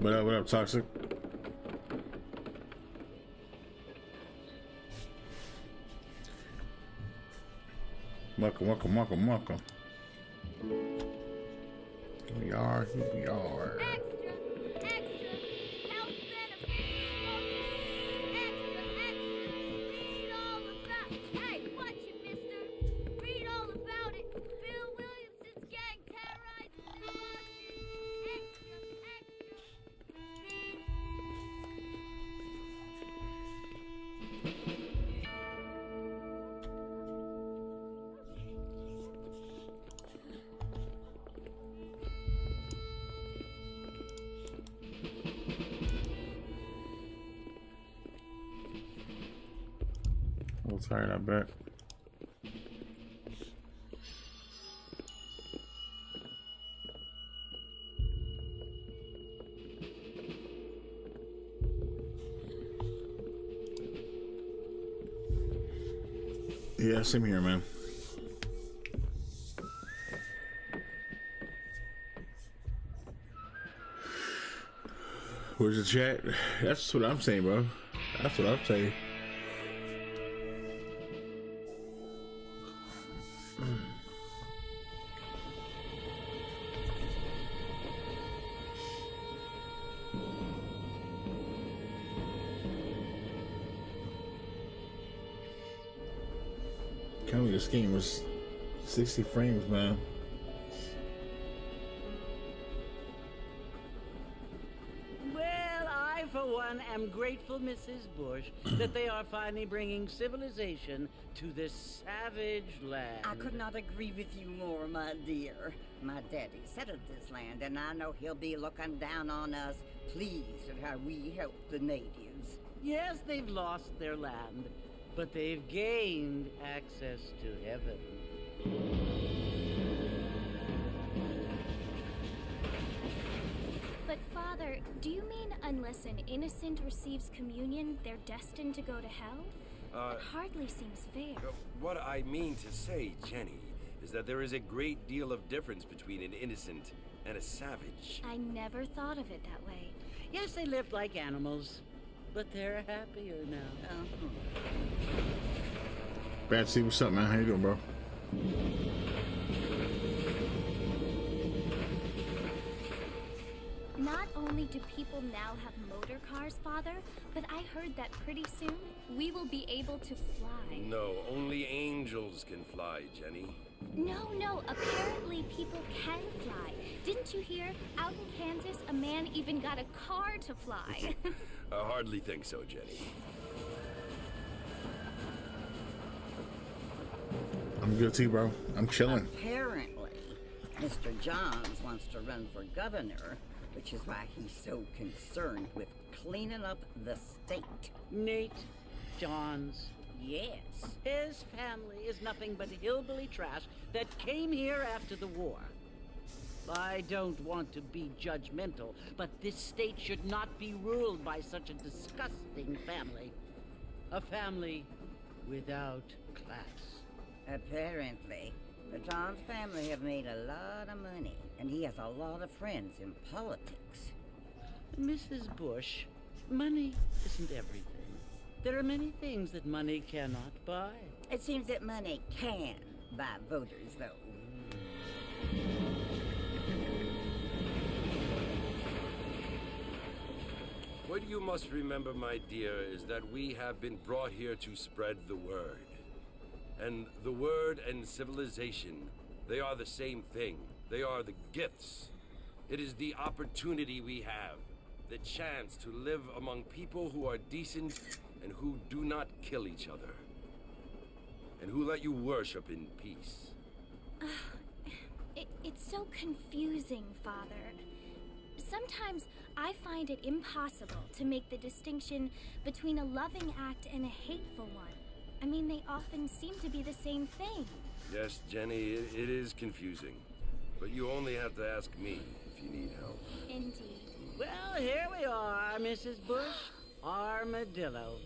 What up, Toxic? Welcome. Here we are. A little tired, I bet. Yeah, same here, man. Where's the chat? That's what I'm saying, bro. That's what I'm saying. Can't believe this game was 60 frames, man. I'm grateful, Mrs. Bush, that they are finally bringing civilization to this savage land. I could not agree with you more, my dear. My daddy settled this land, and I know he'll be looking down on us, pleased at how we help the natives. Yes, they've lost their land, but they've gained access to heaven. But Father, do you mean unless an innocent receives communion, they're destined to go to hell? It hardly seems fair. What I mean to say, Jenny, is that there is a great deal of difference between an innocent and a savage. I never thought of it that way. Yes, they lived like animals, but they're happier now. Bad C, what's up, man? How you doing, bro? Not only do people now have motor cars, Father, but I heard that pretty soon we will be able to fly. No, only angels can fly, Jenny. No, apparently people can fly. Didn't you hear? Out in Kansas, a man even got a car to fly. I hardly think so, Jenny. I'm good too, bro. I'm chilling. Apparently, Mr. Johns wants to run for governor, which is why he's so concerned with cleaning up the state. Nate Johns. Yes. His family is nothing but hillbilly trash that came here after the war. I don't want to be judgmental, but this state should not be ruled by such a disgusting family. A family without class. Apparently. The Johns family have made a lot of money, and he has a lot of friends in politics. Mrs. Bush, money isn't everything. There are many things that money cannot buy. It seems that money can buy voters, though. What you must remember, my dear, is that we have been brought here to spread the word. And the word and civilization, they are the same thing. They are the gifts. It is the opportunity we have, the chance to live among people who are decent and who do not kill each other, and who let you worship in peace. It's so confusing, Father. Sometimes I find it impossible to make the distinction between a loving act and a hateful one. I mean, they often seem to be the same thing. Yes, Jenny, it is confusing. But you only have to ask me if you need help. Indeed. Well, here we are, Mrs. Bush. Armadillo.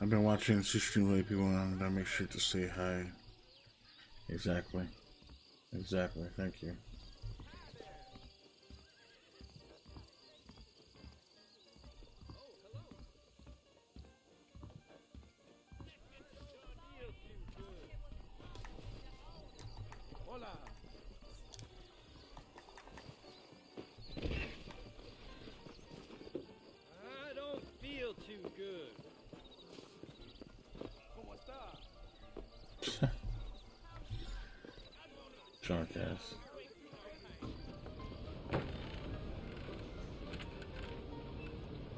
I've been watching this stream with people and I make sure to say hi. Exactly. Exactly. Thank you. I don't feel too good. ¿Cómo está? Drunk ass.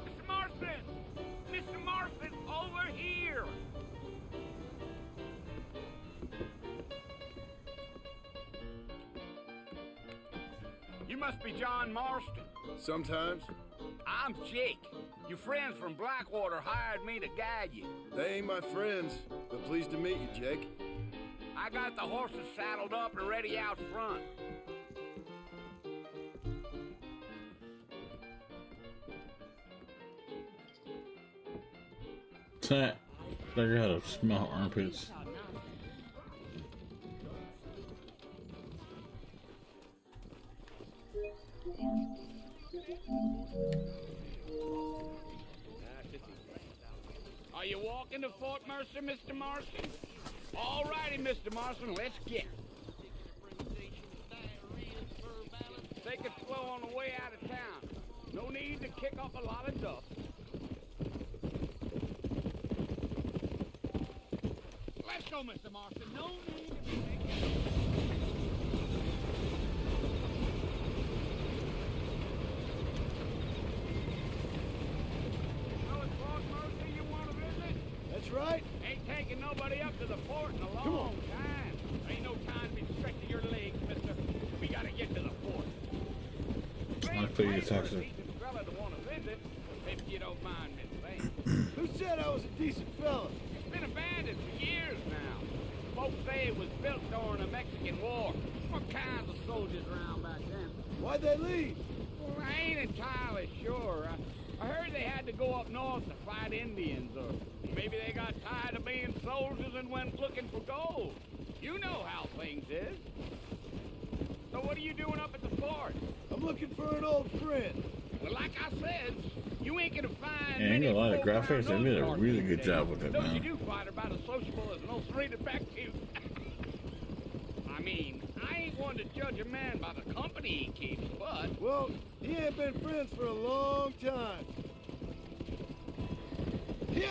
Mr. Marston! Mr. Marston, over here! You must be John Marston. Sometimes. I'm Jake. Your friends from Blackwater hired me to guide you. They ain't my friends, but pleased to meet you, Jake. I got the horses saddled up and ready out front. Figure out how to smell armpits. Are you walking to Fort Mercer, Mr. Marston? All righty, Mr. Marston, let's get. Take it slow on the way out of town. No need to kick up a lot of dust. Let's go, Mr. Marston. No need to be making... That's right. Ain't taking nobody up to the fort in a long time. Ain't no time to be stretching your legs, mister. We gotta get to the fort. I figure it's actually. Decent fella to want to visit, if you don't mind me saying. Who said I was a decent fella? It's been abandoned for years now. Folks say it was built during the Mexican War. What kinds of soldiers around back then? Why'd they leave? Well, I ain't entirely sure. I heard they had to go up north to fight Indians, or maybe they got tired of being soldiers and went looking for gold. You know how things is. So what are you doing up at the fort? I'm looking for an old friend. Well, like I said, you ain't gonna find Yeah, ain't many a lot of folk around graphics. They those did a parts really these good days. job with it, Don't you man. do fight about as sociable as an old straight back cute. I mean, I ain't one to judge a man by the company he keeps, but... Well, he ain't been friends for a long time. Yeah!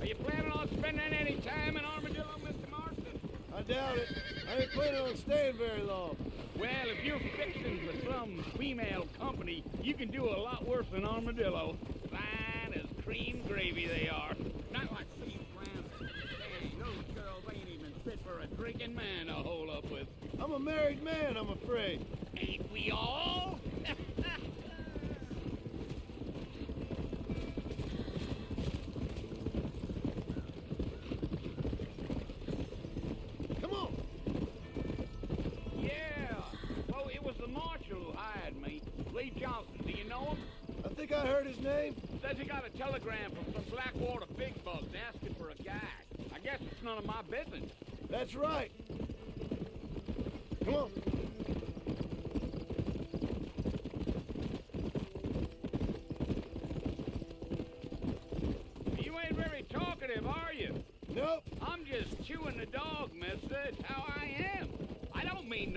Are you planning on spending any time in Armadillo, Mr. Marston? I doubt it. I ain't planning on staying very long. Well, if you're fixing for some female company, you can do a lot worse than Armadillo. Fine as cream gravy they are. Not like Steve Francis. Hey, those girls ain't even fit for a drinking man to hold up with. I'm a married man, I'm afraid. Ain't we all? Come on! Yeah. Well, it was the marshal who hired me. Lee Johnson, do you know him? I think I heard his name. Says he got a telegram from some Blackwater big bugs asking for a guide. I guess it's none of my business. That's right. Come on. You ain't very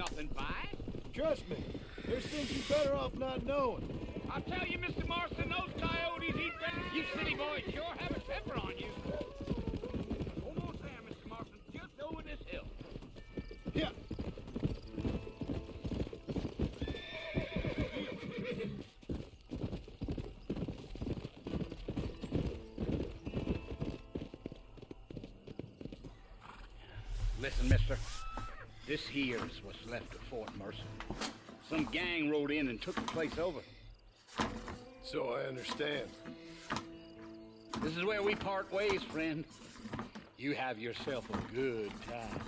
nothing by it. Trust me, there's things you're better off not knowing. I'll tell you, Mr. Marston, those coyotes eat better. You city boys sure have a temper on you. Almost there, Mr. Marston, just over this hill. Yeah. Listen, mister. This here's what's left of Fort Mercer. Some gang rode in and took the place over. So I understand. This is where we part ways, friend. You have yourself a good time.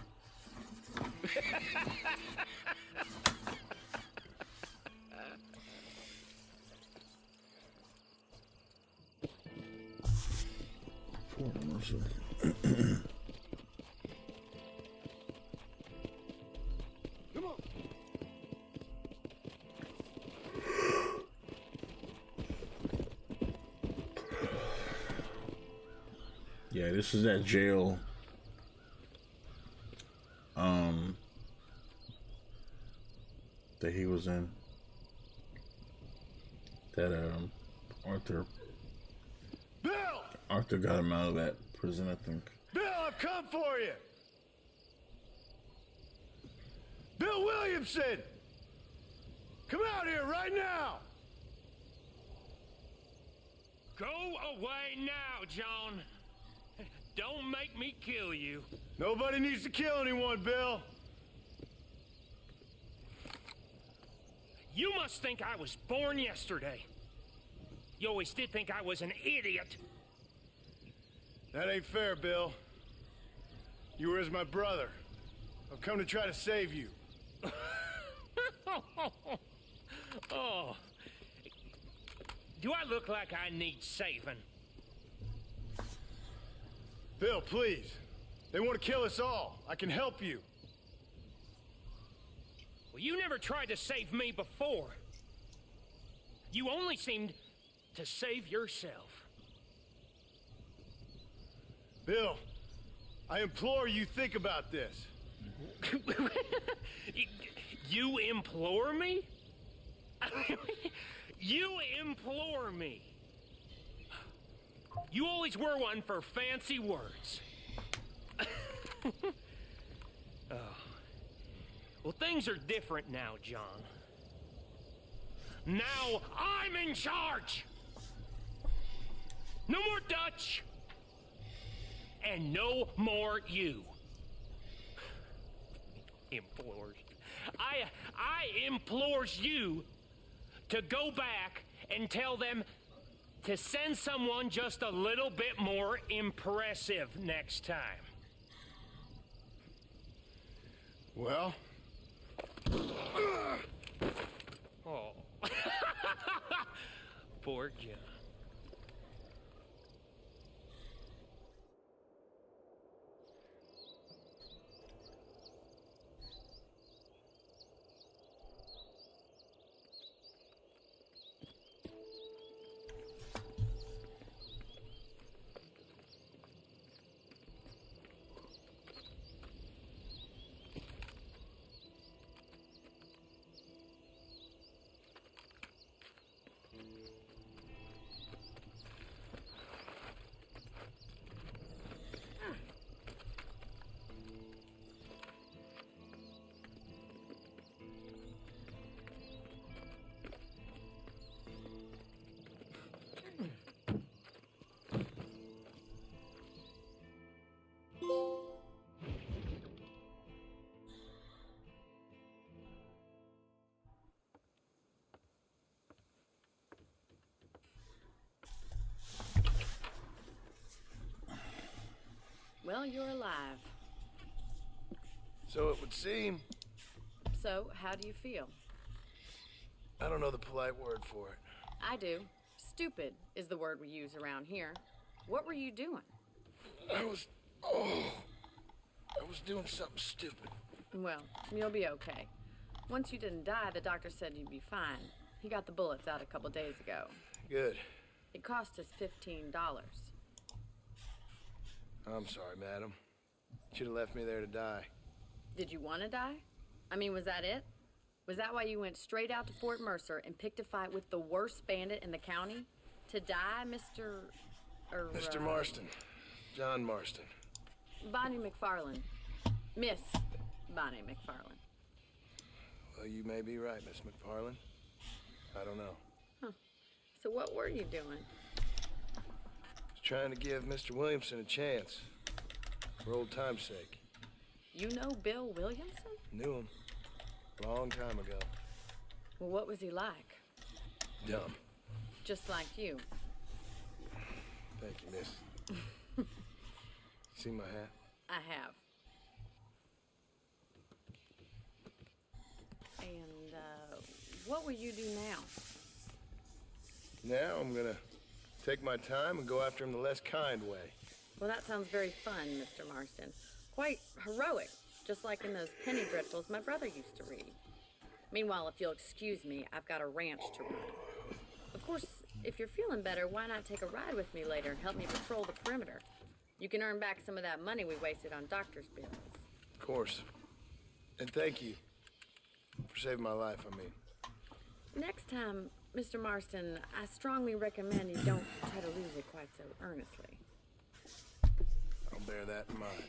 Fort Mercer. Come on. Yeah, this is that jail. That he was in. That Bill! Arthur got him out of that prison, I think. Bill, I've come for you! Bill Williamson! Come out here right now! Go away now, John. Don't make me kill you. Nobody needs to kill anyone, Bill. You must think I was born yesterday. You always did think I was an idiot. That ain't fair, Bill. You were as my brother. I've come to try to save you. Oh. Do I look like I need saving? Bill, please. They want to kill us all. I can help you. Well, you never tried to save me before. You only seemed to save yourself. Bill, I implore you think about this. You implore me? You implore me. You always were one for fancy words. Oh. Well, things are different now, John. Now I'm in charge. No more Dutch. And no more you. Implores. I implores you to go back and tell them to send someone just a little bit more impressive next time. Well? Oh. Poor John. Well, you're alive. So it would seem. So, how do you feel? I don't know the polite word for it. I do. Stupid is the word we use around here. What were you doing? I was doing something stupid. Well, you'll be okay. Once you didn't die, the doctor said you'd be fine. He got the bullets out a couple days ago. Good. It cost us $15. I'm sorry, madam. Should have left me there to die. Did you want to die? I mean, was that it? Was that why you went straight out to Fort Mercer and picked a fight with the worst bandit in the county? To die, Mr. Marston. John Marston. Bonnie McFarland. Miss Bonnie McFarland. Well, you may be right, Miss McFarland. I don't know. Huh. So what were you doing? Just trying to give Mr. Williamson a chance. For old time's sake. You know Bill Williamson? Knew him. Long time ago. Well, what was he like? Dumb. Just like you. Thank you, miss. See my hat? I have. And, what will you do now? Now I'm gonna take my time and go after him the less kind way. Well, that sounds very fun, Mr. Marston. Quite heroic, just like in those penny dreadfuls my brother used to read. Meanwhile, if you'll excuse me, I've got a ranch to run. Of course, if you're feeling better, why not take a ride with me later and help me patrol the perimeter? You can earn back some of that money we wasted on doctor's bills. Of course. And thank you for saving my life, I mean. Next time, Mr. Marston, I strongly recommend you don't try to lose it quite so earnestly. I'll bear that in mind.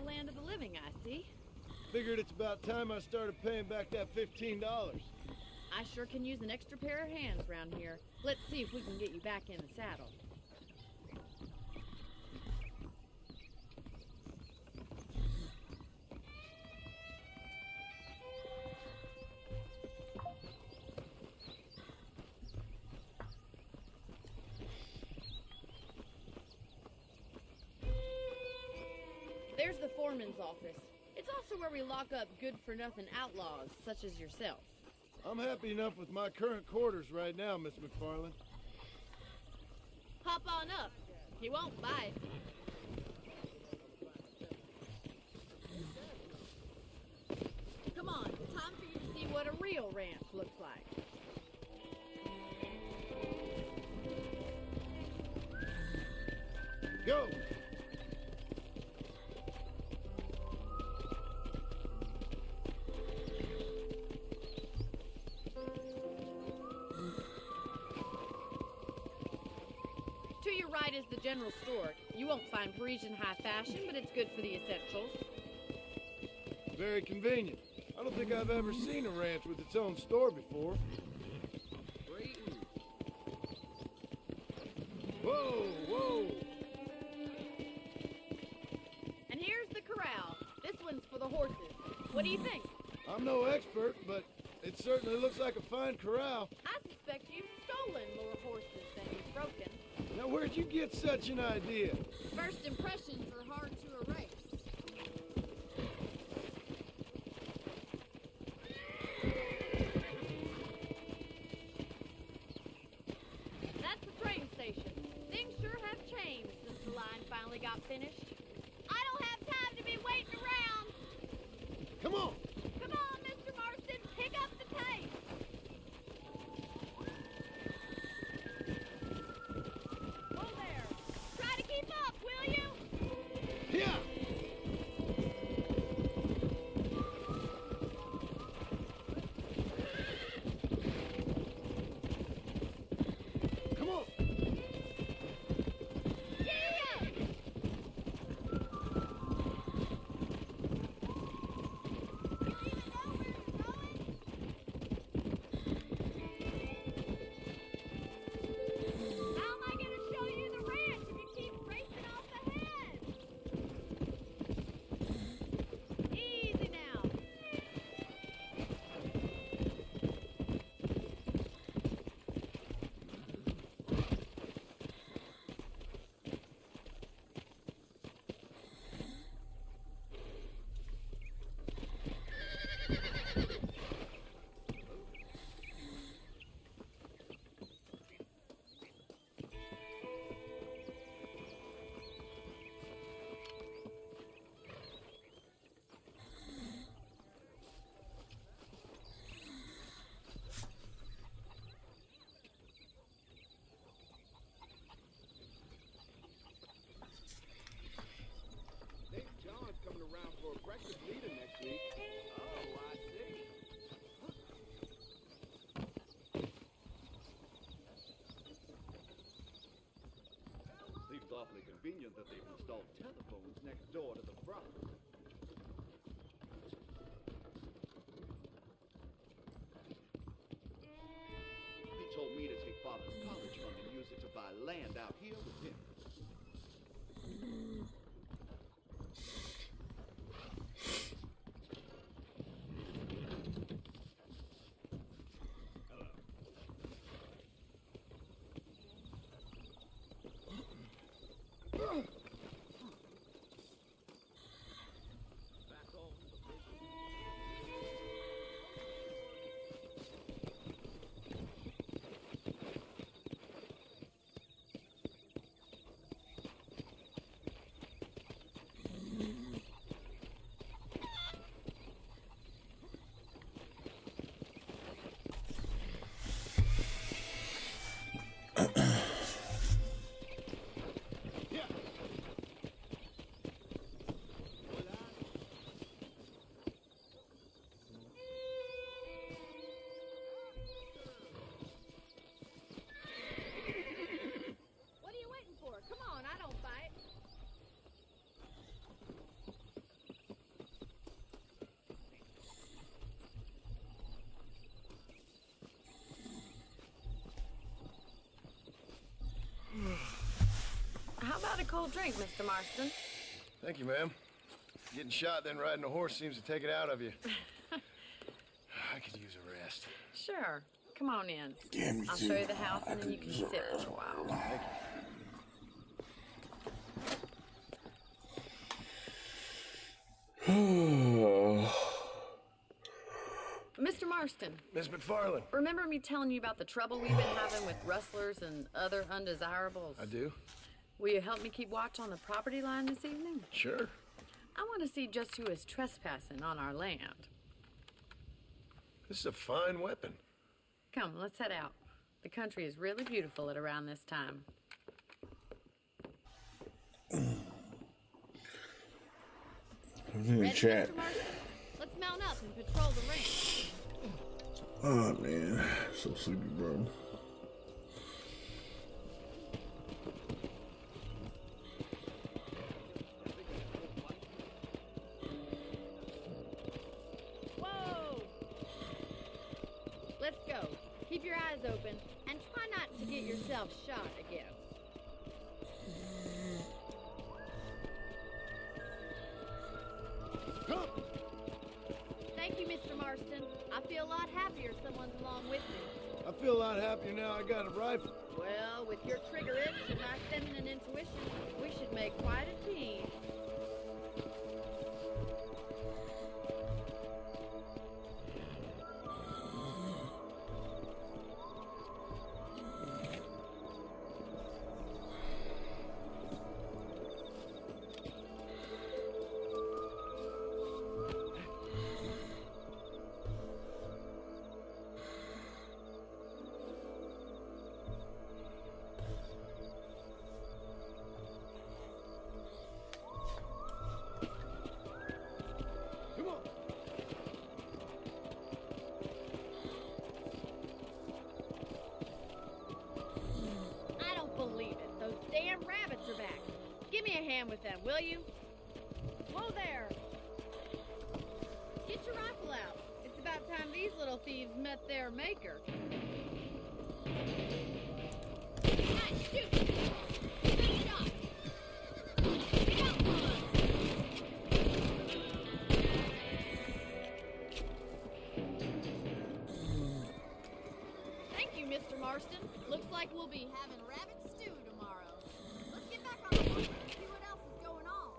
Land of the living, I see. Figured it's about time I started paying back that $15. I sure can use an extra pair of hands around here. Let's see if we can get you back in the saddle. There's the foreman's office. It's also where we lock up good-for-nothing outlaws, such as yourself. I'm happy enough with my current quarters right now, Miss McFarland. Hop on up. He won't bite. Come on, time for you to see what a real ranch looks like. Go! To your right is the general store. You won't find Parisian high fashion, but it's good for the essentials. Very convenient. I don't think I've ever seen a ranch with its own store before. Whoa, whoa! And here's the corral. This one's for the horses. What do you think? I'm no expert, but it certainly looks like a fine corral. I suspect you've stolen more horses than you've broken. Now, where'd you get such an idea? First impressions are hard to erase. That's the train station. Things sure have changed since the line finally got finished. I don't have time to be waiting around. Come on! Come on, Mr. Marston, pick up the pace. Whoa there. Try to keep up, will you? Yeah! Come on! Yeah! his college fund and use it to buy land out here with him. What are you waiting for? Come on, I don't fight. How about a cold drink, Mr. Marston? Thank you, ma'am. Getting shot, then riding a horse seems to take it out of you. I could use a rest. Sure. Come on in. Yeah, me I'll too. show you the house and then you can use sit a for a while. Thank you. Mr. Marston, Miss McFarland. remember me telling you about the trouble we've been having with rustlers and other undesirables? I do? Will you help me keep watch on the property line this evening? Sure. I want to see just who is trespassing on our land. This is a fine weapon. Come, let's head out. The country is really beautiful at around this time. Who's in the Ready, chat? Mr. Marston? Let's mount up and patrol the range. Oh man, so sleepy, bro. Whoa! Let's go. Keep your eyes open and try not to get yourself shot again. Thank you, Mr. Marston. I feel a lot happier someone's along with me. I feel a lot happier now I got a rifle. Well, with your trigger itch and my feminine intuition, we should make quite a team. Come on. I don't believe it. Those damn rabbits are back. Give me a hand with them, will you? Whoa there! Get your rifle out. It's about time these little thieves met their maker. Nice, shoot! Good shot! Get out, Thank you, Mr. Marston. Looks like we'll be having rabbit stew tomorrow. Let's get back on the horse and see what else is going on.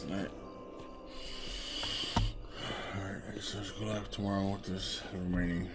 tonight. Alright, I guess I'll just go live tomorrow with this remaining